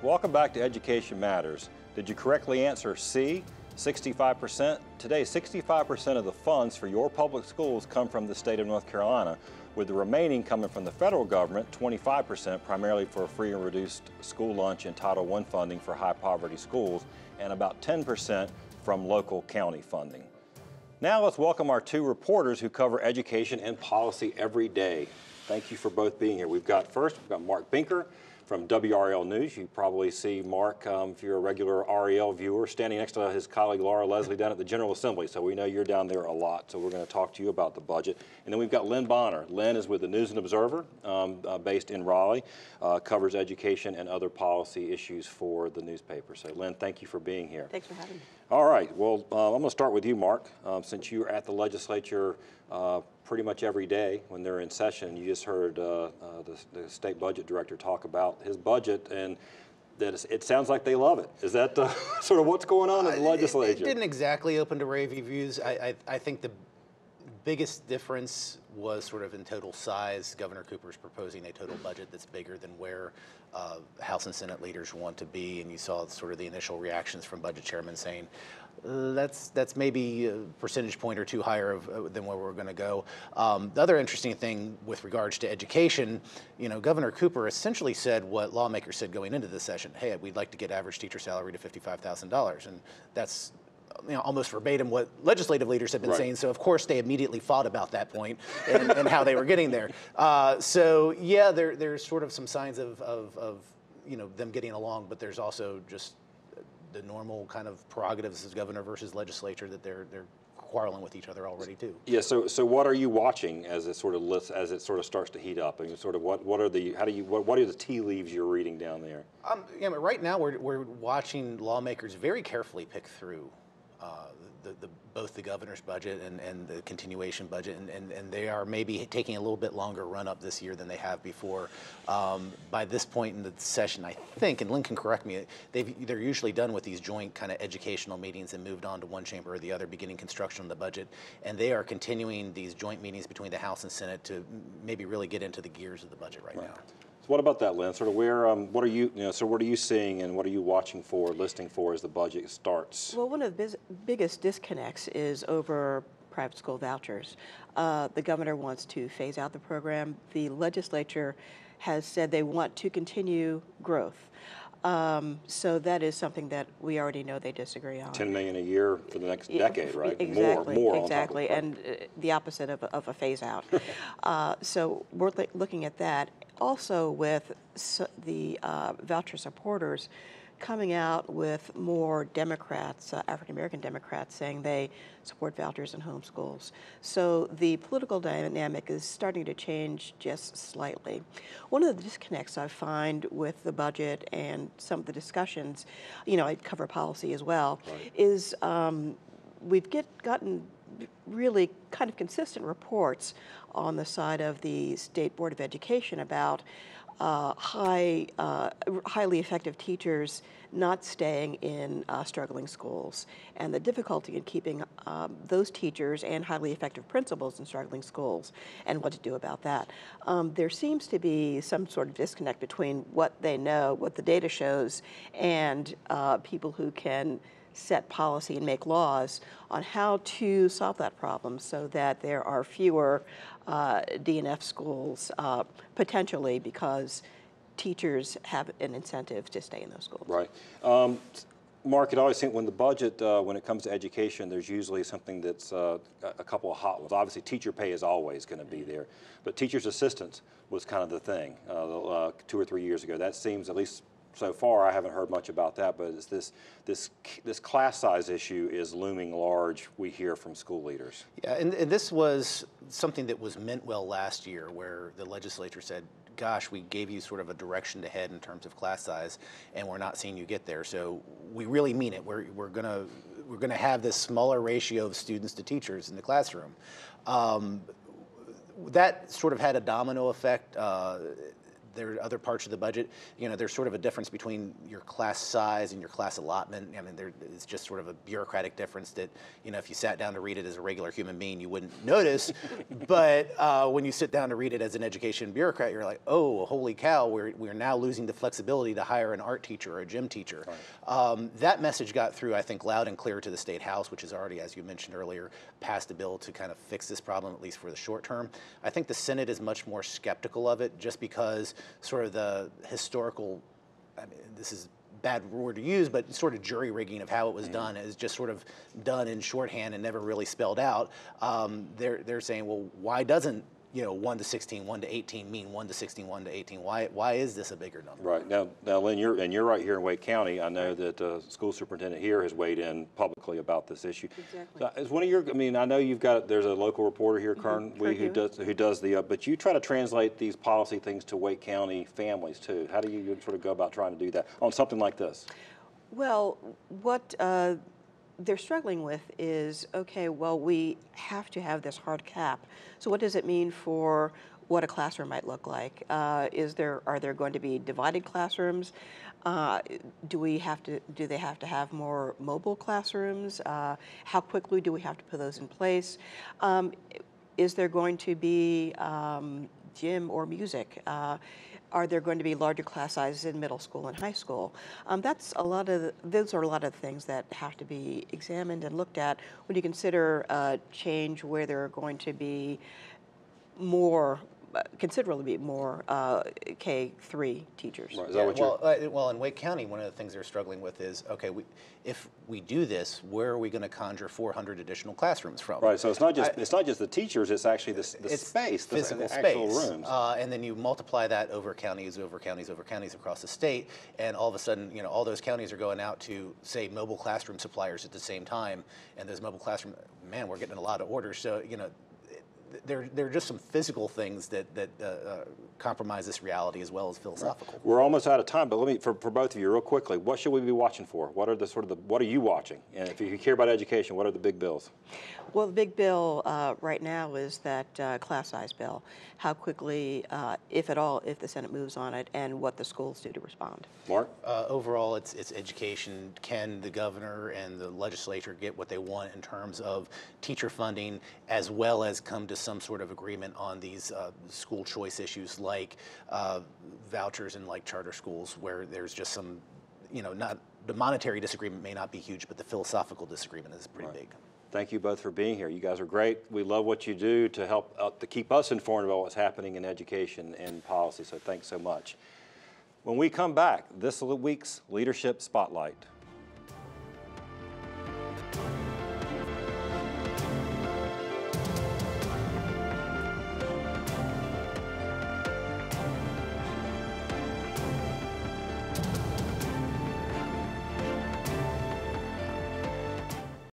Welcome back to Education Matters. Did you correctly answer C, 65%? Today, 65% of the funds for your public schools come from the state of North Carolina, with the remaining coming from the federal government, 25% primarily for free and reduced school lunch and Title I funding for high poverty schools, and about 10% from local county funding. Now let's welcome our two reporters who cover education and policy every day. Thank you for both being here. We've got Mark Binker from WRL News. You probably see Mark, if you're a regular REL viewer, standing next to his colleague Laura Leslie down at the General Assembly. So we know you're down there a lot. So we're going to talk to you about the budget. And then we've got Lynn Bonner. Lynn is with the News and Observer, based in Raleigh, covers education and other policy issues for the newspaper. So Lynn, thank you for being here. Thanks for having me. All right. Well, I'm going to start with you, Mark. Since you're at the legislature pretty much every day when they're in session, you just heard the state budget director talk about his budget, and that it sounds like they love it. Is that sort of what's going on in the legislature? It didn't exactly open to rave reviews. I think the biggest difference was sort of in total size. Governor Cooper's proposing a total budget that's bigger than where House and Senate leaders want to be, and you saw sort of the initial reactions from budget chairmen saying, that's maybe a percentage point or two higher than where we're going to go. The other interesting thing with regards to education, Governor Cooper essentially said what lawmakers said going into this session. Hey, we'd like to get average teacher salary to $55,000, and that's almost verbatim what legislative leaders have been saying. So of course they immediately fought about that point and how they were getting there. So yeah, there's sort of some signs of them getting along, but there's also just the normal kind of prerogatives as governor versus legislature that they're quarreling with each other already too. Yeah. So what are you watching as it sort of starts to heat up? And sort of what are the tea leaves you're reading down there? But right now we're watching lawmakers very carefully pick through both the governor's budget and the continuation budget, and they are maybe taking a little bit longer run up this year than they have before. By this point in the session, I think, and Lynn can correct me, they're usually done with these joint kind of educational meetings and moved on to one chamber or the other, beginning construction on the budget, and they are continuing these joint meetings between the House and Senate to maybe really get into the gears of the budget right now. So what about that, Lynn? Sort of where, what are you seeing and what are you watching for, listening for as the budget starts? Well, one of the biggest disconnects is over private school vouchers. The governor wants to phase out the program. The legislature has said they want to continue growth. So that is something that we already know they disagree on. $10 million a year for the next decade, right? Exactly, more exactly, and the opposite of a phase out. So we're looking at that. Also with the voucher supporters coming out with more Democrats, African-American Democrats, saying they support vouchers in homeschools. So the political dynamic is starting to change just slightly. One of the disconnects I find with the budget and some of the discussions, I cover policy as well, is we've gotten really kind of consistent reports on the side of the State Board of Education about highly effective teachers not staying in struggling schools, and the difficulty in keeping those teachers and highly effective principals in struggling schools, and what to do about that. There seems to be some sort of disconnect between what they know, what the data shows, and people who can set policy and make laws on how to solve that problem so that there are fewer DNF schools potentially, because teachers have an incentive to stay in those schools. Right. Mark, it always seems when the budget, when it comes to education, there's usually something that's a couple of hot ones. Obviously, teacher pay is always going to be there, but teachers' assistants was kind of the thing 2 or 3 years ago. That seems, at least so far, I haven't heard much about that, but it's this class size issue is looming large, we hear from school leaders. Yeah, and this was something that was meant well last year, where the legislature said, gosh, we gave you sort of a direction to head in terms of class size, and we're not seeing you get there. So we really mean it. We're gonna have this smaller ratio of students to teachers in the classroom. That sort of had a domino effect. there are other parts of the budget. There's sort of a difference between your class size and your class allotment. I mean, it's just sort of a bureaucratic difference that, if you sat down to read it as a regular human being, you wouldn't notice. But when you sit down to read it as an education bureaucrat, you're like, oh, holy cow, we're now losing the flexibility to hire an art teacher or a gym teacher. Right. That message got through, I think, loud and clear to the State House, which has already, as you mentioned earlier, passed a bill to kind of fix this problem, at least for the short term. I think the Senate is much more skeptical of it, just because sort of the historical, I mean, this is a bad word to use, but sort of jury rigging of how it was done is just sort of done in shorthand and never really spelled out. They're saying, well, why doesn't 1 to 16, 1 to 18 mean 1 to 16, 1 to 18? Why is this a bigger number? Right. Now, Lynn, you're right here in Wake County. I know that the school superintendent here has weighed in publicly about this issue. Exactly. So is one of your, I mean, I know there's a local reporter here, Kern Wee, who does the, but you try to translate these policy things to Wake County families too. How do you sort of go about trying to do that on something like this? Well, what they're struggling with is, okay, well, we have to have this hard cap. So what does it mean for what a classroom might look like? Are there going to be divided classrooms? Do they have to have more mobile classrooms? How quickly do we have to put those in place? Is there going to be gym or music? Are there going to be larger class sizes in middle school and high school? Those are a lot of things that have to be examined and looked at when you consider change where there are going to be considerably more K-3 teachers. Right. Is that what well, in Wake County, one of the things they're struggling with is, okay, if we do this, where are we going to conjure 400 additional classrooms from? Right. So it's not just the teachers; it's actually the space, the physical actual space. rooms. And then you multiply that over counties across the state, and all of a sudden, all those counties are going out to, say, mobile classroom suppliers at the same time, and those mobile classroom, man, we're getting a lot of orders. So there are just some physical things that compromise this reality as well as philosophical. Right. We're almost out of time, but let me, for both of you, real quickly, what should we be watching for? What are what are you watching? And if you care about education, what are the big bills? Well, the big bill right now is that class size bill. How quickly, if at all, if the Senate moves on it, and what the schools do to respond. Mark? Overall, it's education. Can the governor and the legislature get what they want in terms of teacher funding, as well as come to some sort of agreement on these school choice issues like vouchers and like charter schools, where there's just some, not the monetary disagreement may not be huge, but the philosophical disagreement is pretty big. Thank you both for being here. You guys are great. We love what you do to help to keep us informed about what's happening in education and policy, so thanks so much. When we come back, this week's Leadership Spotlight.